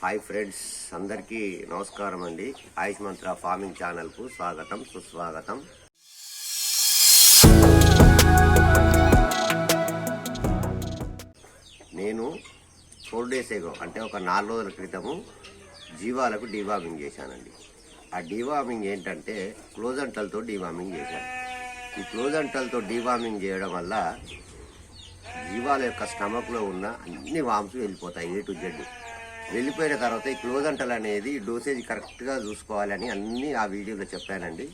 Hi friends, అందరికీ నమస్కారం అండి. ఆయుష్ మంత్ర ఫార్మింగ్ ఛానల్కు స్వాగతం, సుస్వాగతం. నేను 4 days ago అంటే ఒక 4 రోజుల క్రితము జీవాలకు డీవార్మింగ్ చేశానండి. ఆ డీవార్మింగ్ ఏంటంటే క్లోజంటల్తో డీవార్మింగ్ చేశాను. ఈ క్లోజంటల్తో డీవార్మింగ్ చేయడం వల్ల జీవాల యొక్క స్టమక్లో ఉన్న అన్ని వామ్స్ వెళ్ళిపోతాయి, A to Z. వెళ్ళిపోయిన తర్వాత ఈ క్లోజంటల్ అనేది డోసేజ్ కరెక్ట్గా చూసుకోవాలని అన్నీ ఆ వీడియోలో చెప్పానండి.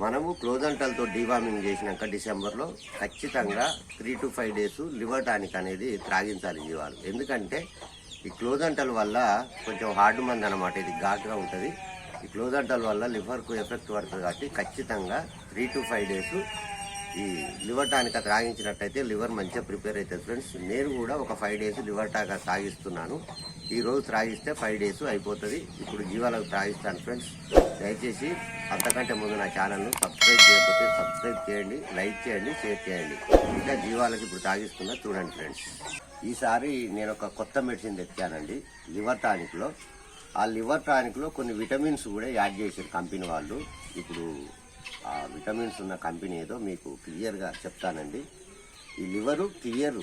మనము క్లోజంటల్తో డీవార్మింగ్ చేసినాక డిసెంబర్లో ఖచ్చితంగా 3 to 5 days లివర్ టానిక్ అనేది త్రాగించాలి జీవాలు. ఎందుకంటే ఈ క్లోజంటల్ వల్ల కొంచెం హార్డ్ మంది అనమాట, ఇది ఘాటుగా ఉంటుంది. ఈ క్లోజంటల్ వల్ల లివర్కు ఎఫెక్ట్ పడుతుంది కాబట్టి ఖచ్చితంగా 3 to 5 days ఈ లివర్ టానిక్ త్రాగించినట్టయితే లివర్ మంచిగా ప్రిపేర్ అవుతుంది ఫ్రెండ్స్. నేను కూడా ఒక 5 days లివర్ టానిక్ త్రాగిస్తున్నాను. ఈరోజు త్రాగిస్తే 5 days అయిపోతుంది. ఇప్పుడు జీవాలకు త్రాగిస్తాను ఫ్రెండ్స్. దయచేసి అంతకంటే ముందు నా ఛానల్ను సబ్స్క్రైబ్ చేయకపోతే సబ్స్క్రైబ్ చేయండి, లైక్ చేయండి, షేర్ చేయండి. ఇంకా జీవాలకు ఇప్పుడు త్రాగిస్తున్నా చూడండి ఫ్రెండ్స్. ఈసారి నేను ఒక కొత్త మెడిసిన్ తెచ్చానండి లివర్ టానిక్లో. ఆ లివర్ టానిక్లో కొన్ని విటమిన్స్ కూడా యాడ్ చేశారు కంపెనీ వాళ్ళు. ఇప్పుడు ఆ విటమిన్స్ ఉన్న కంపెనీ ఏదో మీకు క్లియర్గా చెప్తానండి. ఈ లివరు క్లియర్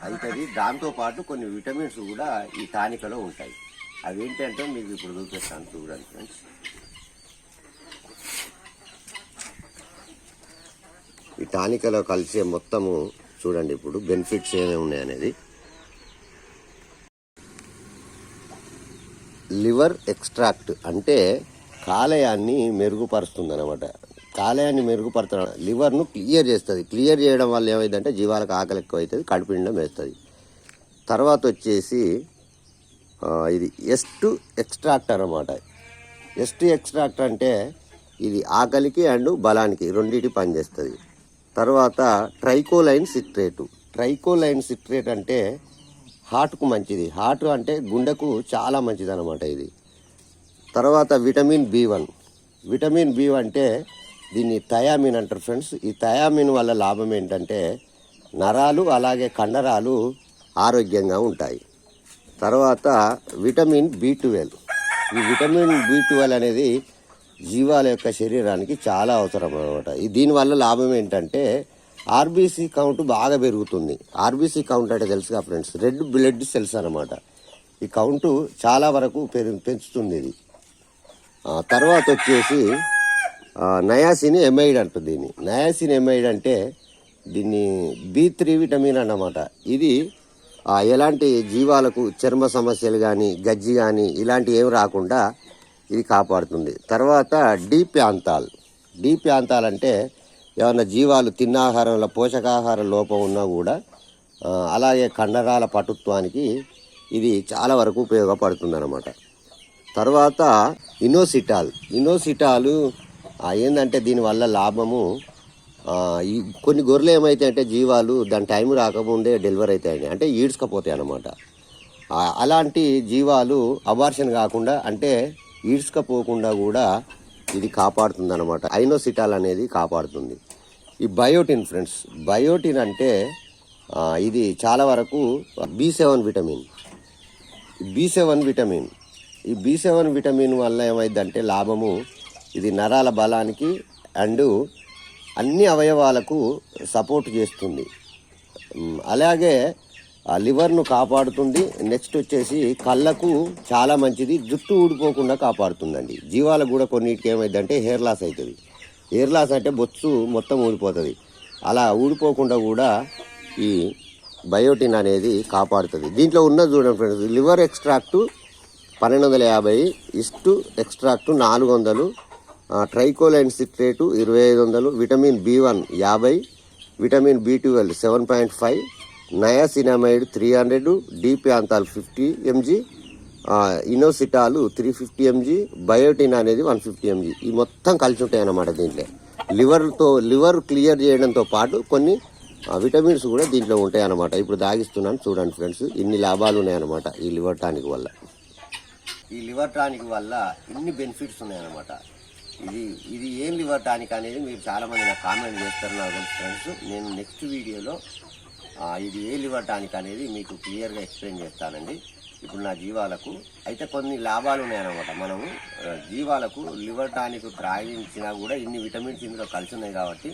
అవుతుంది, దాంతోపాటు కొన్ని విటమిన్స్ కూడా ఈ టానికలో ఉంటాయి. అవి ఏంటంటే మీకు ఇప్పుడు చూపిస్తాను చూడండి ఫ్రెండ్స్. ఈ టానికలో కలిసే మొత్తము చూడండి ఇప్పుడు బెనిఫిట్స్ ఏమేమి ఉన్నాయనేది. లివర్ ఎక్స్ట్రాక్ట్ అంటే కాలేయాన్ని మెరుగుపరుస్తుంది అనమాట. కాలేయాన్ని మెరుగుపరచడం లివర్ను క్లియర్ చేస్తుంది. క్లియర్ చేయడం వల్ల ఏమైందంటే జీవాలకు ఆకలి ఎక్కువ అవుతుంది, కడుపు నిండా వేస్తుంది. తర్వాత వచ్చేసి ఇది ఎస్ట్ ఎక్స్ట్రాక్ట్ అనమాట. ఎస్ట్ ఎక్స్ట్రాక్ట్ అంటే ఇది ఆకలికి అండ్ బలానికి రెండింటి పనిచేస్తుంది. తర్వాత ట్రైకోలైన్ సిట్రేటు. ట్రైకోలైన్ సిట్రేట్ అంటే హార్ట్కు మంచిది. హార్ట్ అంటే గుండెకు చాలా మంచిది అనమాట ఇది. తర్వాత విటమిన్ B1. విటమిన్ B అంటే దీన్ని థయామిన్ అంటారు ఫ్రెండ్స్. ఈ థయామిన్ వల్ల లాభం ఏంటంటే నరాలు అలాగే కండరాలు ఆరోగ్యంగా ఉంటాయి. తర్వాత విటమిన్ B12. ఈ విటమిన్ B12 అనేది జీవాల యొక్క శరీరానికి చాలా అవసరం అనమాట. దీనివల్ల లాభం ఏంటంటే ఆర్బీసీ కౌంట్ బాగా పెరుగుతుంది. ఆర్బీసీ కౌంట్ అంటే తెలుసుగా ఫ్రెండ్స్, రెడ్ బ్లడ్ సెల్స్ అనమాట. ఈ కౌంటు చాలా వరకు పెంచుతుంది ఇది. తర్వాత వచ్చేసి నయాసిన్ ఎమైడ్ అంటుంది దీన్ని. నయాసిన్ ఎమైడ్ అంటే దీన్ని B3 విటమిన్ అన్నమాట. ఇది ఎలాంటి జీవాలకు చర్మ సమస్యలు కానీ గజ్జి కానీ ఇలాంటివి ఏమి రాకుండా ఇది కాపాడుతుంది. తర్వాత డీప్యాంతాల్. డీప్యాంతాల్ అంటే ఏమన్నా జీవాలు తిన్న ఆహారంలో పోషకాహార లోపం ఉన్నా కూడా అలాగే కండరాల పటుత్వానికి ఇది చాలా వరకు ఉపయోగపడుతుంది అన్నమాట. తర్వాత ఇనోసిటాల్. ఇనోసిటాలు ఏంటంటే దీనివల్ల లాభము ఈ కొన్ని గొర్రెలు ఏమైతే అంటే జీవాలు దాని టైం రాకముందే డెలివరీ అవుతాయండి, అంటే ఈడ్చుకపోతాయి అన్నమాట. అలాంటి జీవాలు అబార్షన్ కాకుండా అంటే ఈడ్చుకపోకుండా కూడా ఇది కాపాడుతుంది అనమాట. ఐనోసిటాల్ అనేది కాపాడుతుంది. ఈ బయోటిన్ ఫ్రెండ్స్. బయోటిన్ అంటే ఇది చాలా వరకు B7 విటమిన్. B7 vitamin. ఈ B7 విటమిన్ వల్ల ఏమైందంటే లాభము ఇది నరాల బలానికి అండ్ అన్ని అవయవాలకు సపోర్ట్ చేస్తుంది. అలాగే లివర్ను కాపాడుతుంది. నెక్స్ట్ వచ్చేసి కళ్ళకు చాలా మంచిది, జుట్టు ఊడిపోకుండా కాపాడుతుందండి. జీవాలకు కూడా కొన్నిటికి ఏమైందంటే హెయిర్ లాస్ అవుతుంది. హెయిర్ లాస్ అంటే బొచ్చు మొత్తం ఊడిపోతుంది. అలా ఊడిపోకుండా కూడా ఈ బయోటిన్ అనేది కాపాడుతుంది. దీంట్లో ఉన్నది చూడండి friends, liver extract 1250, is to extract 400, ట్రైకోలైన్ సిట్రేటు 2500, vitamin B1 50, vitamin B12 7.5, niacinamide 300, డీప్యాంతాల్ 50 mg, ఇనోసిటాలు 350 mg, biotin అనేది 150 mg. ఈ మొత్తం కలిసి ఉంటాయి అన్నమాట దీంట్లో. లివర్ క్లియర్ చేయడంతో పాటు కొన్ని విటమిన్స్ కూడా దీంట్లో ఉంటాయి అన్నమాట. ఇప్పుడు దాగిస్తున్నాను చూడండి ఫ్రెండ్స్, ఇన్ని లాభాలు ఉన్నాయన్నమాట ఈ లివర్ టానిక్ వల్ల. ఈ లివర్ టానిక్ వల్ల ఇన్ని బెనిఫిట్స్ ఉన్నాయన్నమాట. ఇది ఏం లివర్ టానిక్ అనేది మీరు చాలామంది నాకు కామెంట్ చేస్తారు నాకు ఫ్రెండ్స్. నేను నెక్స్ట్ వీడియోలో ఇది ఏ లివర్ టానిక్ అనేది మీకు క్లియర్గా ఎక్స్ప్లెయిన్ చేస్తానండి. ఇప్పుడు నా జీవాలకు అయితే కొన్ని లాభాలు ఉన్నాయన్నమాట. మనము జీవాలకు లివర్ టానిక్ త్రాగించినా కూడా ఇన్ని విటమిన్స్ ఇందులో కలిసి ఉన్నాయి కాబట్టి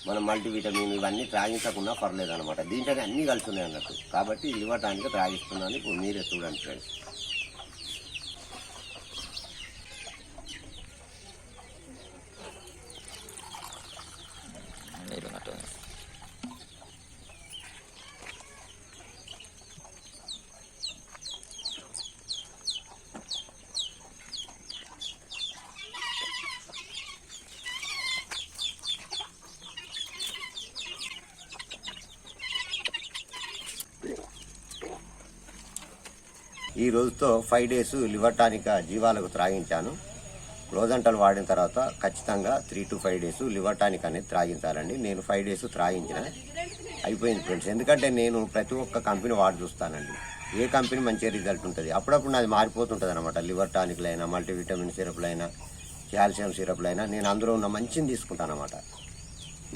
మనం మల్టీవిటమిన్ ఇవన్నీ త్రాగించకుండా పర్లేదు అనమాట. దీంట్లోనే అన్నీ కలిసి ఉన్నాయి అన్నట్టు. కాబట్టి లివర్ టానిక్ త్రాగిస్తున్నాను. ఇప్పుడు మీరే చూడండి ఫ్రెండ్స్. ఈ రోజుతో 5 days లివర్ టానిక్ జీవాలకు త్రాగించాను. రోజంటలు వాడిన తర్వాత ఖచ్చితంగా 3 to 5 days లివర్ టానిక్ అనేది త్రాగించాలండి. నేను 5 days త్రాగించిన అయిపోయింది ఫ్రెండ్స్. ఎందుకంటే నేను ప్రతి ఒక్క కంపెనీ వాడి చూస్తానండి. ఏ కంపెనీ మంచి రిజల్ట్ ఉంటుంది. అప్పుడప్పుడు నాది మారిపోతుంటుంది అనమాట. లివర్ టానిక్లైనా, మల్టీవిటమిన్ సిరప్లైనా, కాల్షియం సిరప్లైనా నేను అందులో ఉన్న మంచిని తీసుకుంటాను అనమాట.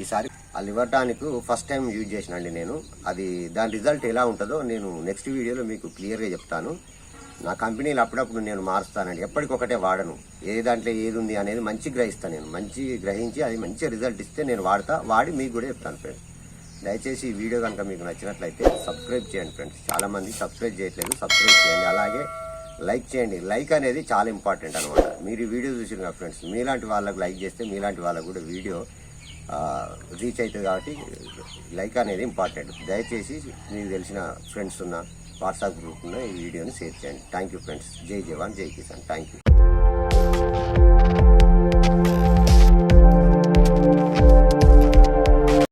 ఈసారి ఆ liver tonic first time use చేసినండి నేను. అది దాని రిజల్ట్ ఎలా ఉంటుందో నేను నెక్స్ట్ వీడియోలో మీకు క్లియర్గా చెప్తాను. నా కంపెనీలు అప్పుడప్పుడు నేను మారుస్తానండి. ఎప్పటికొకటే వాడను. ఏ దాంట్లో ఏది ఉంది అనేది మంచి గ్రహిస్తాను. నేను మంచి గ్రహించి అది మంచి రిజల్ట్ ఇస్తే నేను వాడి మీకు కూడా చెప్తాను ఫ్రెండ్స్. దయచేసి ఈ వీడియో కనుక మీకు నచ్చినట్లయితే సబ్స్క్రైబ్ చేయండి ఫ్రెండ్స్. చాలామంది సబ్స్క్రైబ్ చేయట్లేదు, సబ్స్క్రైబ్ చేయండి. అలాగే లైక్ చేయండి. లైక్ అనేది చాలా ఇంపార్టెంట్ అనమాట. మీరు ఈ వీడియో చూసిన కదా ఫ్రెండ్స్, మీలాంటి వాళ్ళకు లైక్ చేస్తే మీలాంటి వాళ్ళకు కూడా వీడియో రీచ్ అవుతుంది. కాబట్టి లైక్ అనేది ఇంపార్టెంట్. దయచేసి మీకు తెలిసిన ఫ్రెండ్స్ ఉన్న వాట్సాప్ గ్రూప్ ఉన్న ఈ వీడియోని షేర్ చేయండి. Thank you friends. జై జవాన్, జై కిసాన్. Thank you.